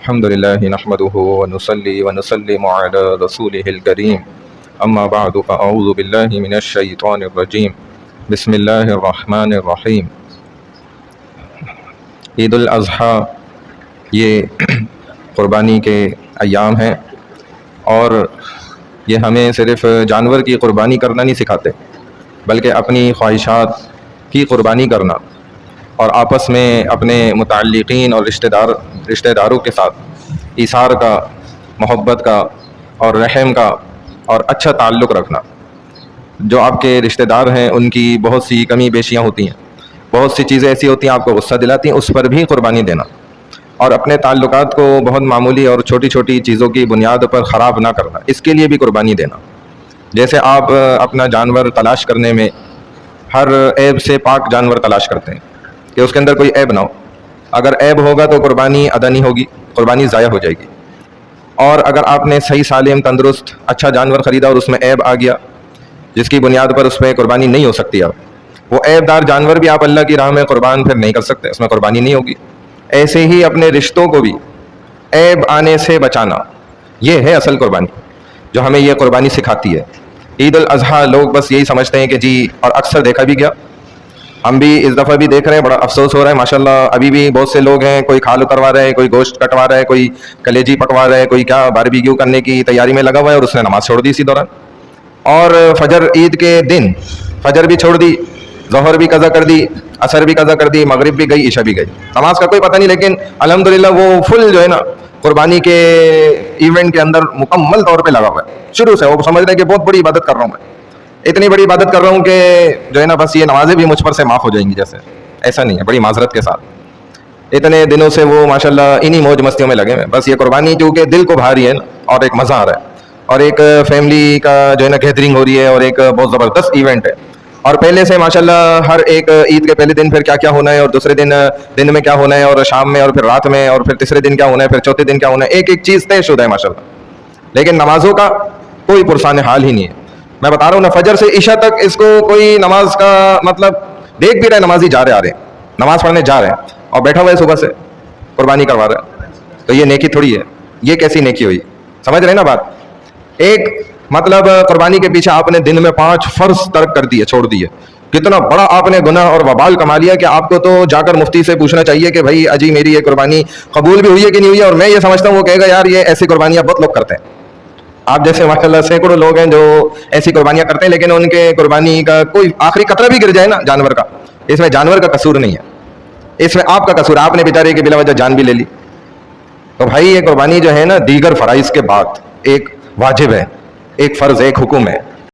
الحمد لله نحمده ونصلي ونسلم على رسوله الكريم أما بعد فأعوذ بالله من الشيطان الرجيم بسم الله الرحمن الرحيم۔ عید الاضحیٰ یہ قربانی کے ایام ہیں، اور یہ ہمیں صرف جانور کی قربانی کرنا نہیں سکھاتے، بلکہ اپنی خواہشات کی قربانی کرنا اور آپس میں اپنے متعلقین اور رشتہ داروں کے ساتھ ایثار کا، محبت کا اور رحم کا اور اچھا تعلق رکھنا۔ جو آپ کے رشتہ دار ہیں ان کی بہت سی کمی بیشیاں ہوتی ہیں، بہت سی چیزیں ایسی ہوتی ہیں آپ کو غصہ دلاتی ہیں، اس پر بھی قربانی دینا، اور اپنے تعلقات کو بہت معمولی اور چھوٹی چھوٹی چیزوں کی بنیاد پر خراب نہ کرنا، اس کے لیے بھی قربانی دینا۔ جیسے آپ اپنا جانور تلاش کرنے میں ہر عیب سے پاک جانور تلاش کرتے ہیں کہ اس کے اندر کوئی عیب نہ ہو، اگر عیب ہوگا تو قربانی ادا نہیں ہوگی، قربانی ضائع ہو جائے گی۔ اور اگر آپ نے صحیح سالم تندرست اچھا جانور خریدا اور اس میں عیب آ گیا جس کی بنیاد پر اس پہ قربانی نہیں ہو سکتی، اب وہ عیب دار جانور بھی آپ اللہ کی راہ میں قربان پھر نہیں کر سکتے، اس میں قربانی نہیں ہوگی۔ ایسے ہی اپنے رشتوں کو بھی عیب آنے سے بچانا، یہ ہے اصل قربانی جو ہمیں یہ قربانی سکھاتی ہے۔ عید الاضحیٰ لوگ بس یہی سمجھتے ہیں کہ جی، اور اکثر دیکھا بھی گیا، ہم بھی اس دفعہ بھی دیکھ رہے ہیں، بڑا افسوس ہو رہا ہے ماشاءاللہ، ابھی بھی بہت سے لوگ ہیں، کوئی کھال اتروا رہے ہیں، کوئی گوشت کٹوا رہے ہیں، کوئی کلیجی پکوا رہے ہیں، کوئی کیا باربیکیو کرنے کی تیاری میں لگا ہوا ہے، اور اس نے نماز چھوڑ دی اسی دوران، اور فجر عید کے دن فجر بھی چھوڑ دی، ظہر بھی قضا کر دی، عصر بھی قضا کر دی، مغرب بھی گئی، عشاء بھی گئی، نماز کا کوئی پتہ نہیں، لیکن الحمدللہ وہ فل جو ہے نا قربانی کے ایونٹ کے اندر مکمل طور پہ لگا ہوا ہے، شروع سے وہ سمجھ رہے ہیں کہ بہت بڑی عبادت کر رہا ہوں، میں اتنی بڑی عبادت کر رہا ہوں کہ جو ہے نا بس یہ نمازیں بھی مجھ پر سے معاف ہو جائیں گی، جیسے ایسا نہیں ہے، بڑی معذرت کے ساتھ اتنے دنوں سے وہ ماشاءاللہ انہی موج مستیوں میں لگے ہوئے ہیں۔ بس یہ قربانی کیونکہ دل کو بھا رہی ہے نا، اور ایک مزہ آ رہا ہے، اور ایک فیملی کا جو ہے نا گیدرنگ ہو رہی ہے، اور ایک بہت زبردست ایونٹ ہے، اور پہلے سے ماشاءاللہ ہر ایک عید کے پہلے دن پھر کیا کیا ہونا ہے، اور دوسرے دن میں کیا ہونا ہے، اور شام میں، اور پھر رات میں، اور پھر تیسرے دن کیا ہونا ہے، پھر چوتھے دن کیا ہونا ہے، ایک ایک چیز طے شدہ ہے ماشاءاللہ، لیکن نمازوں کا کوئی پرسان حال ہی نہیں ہے۔ میں بتا رہا ہوں نا، فجر سے عشاء تک اس کو کوئی نماز کا مطلب دیکھ بھی رہے، نمازی جا رہے آ رہے ہیں، نماز پڑھنے جا رہے ہیں، اور بیٹھا ہوا ہے صبح سے قربانی کروا رہا ہے، تو یہ نیکی تھوڑی ہے، یہ کیسی نیکی ہوئی؟ سمجھ رہے نا بات؟ ایک مطلب قربانی کے پیچھے آپ نے دن میں 5 فرض ترک کر دیے، چھوڑ دیے، کتنا بڑا آپ نے گناہ اور وبال کما لیا کہ آپ کو تو جا کر مفتی سے پوچھنا چاہیے کہ بھائی اجی میری یہ قربانی قبول بھی ہوئی ہے کہ نہیں ہوئی ہے، اور میں یہ سمجھتا ہوں وہ کہے گا یار یہ ایسی قربانیاں بہت لوگ کرتے ہیں، آپ جیسے ماشاءاللہ سینکڑوں لوگ ہیں جو ایسی قربانیاں کرتے ہیں، لیکن ان کے قربانی کا کوئی آخری قطرہ بھی گر جائے نا جانور کا، اس میں جانور کا قصور نہیں ہے، اس میں آپ کا قصور، آپ نے بیچارے کی بلا وجہ جان بھی لے لی۔ تو بھائی یہ قربانی جو ہے نا دیگر فرائض کے بعد ایک واجب ہے، ایک فرض ہے، ایک حکم ہے،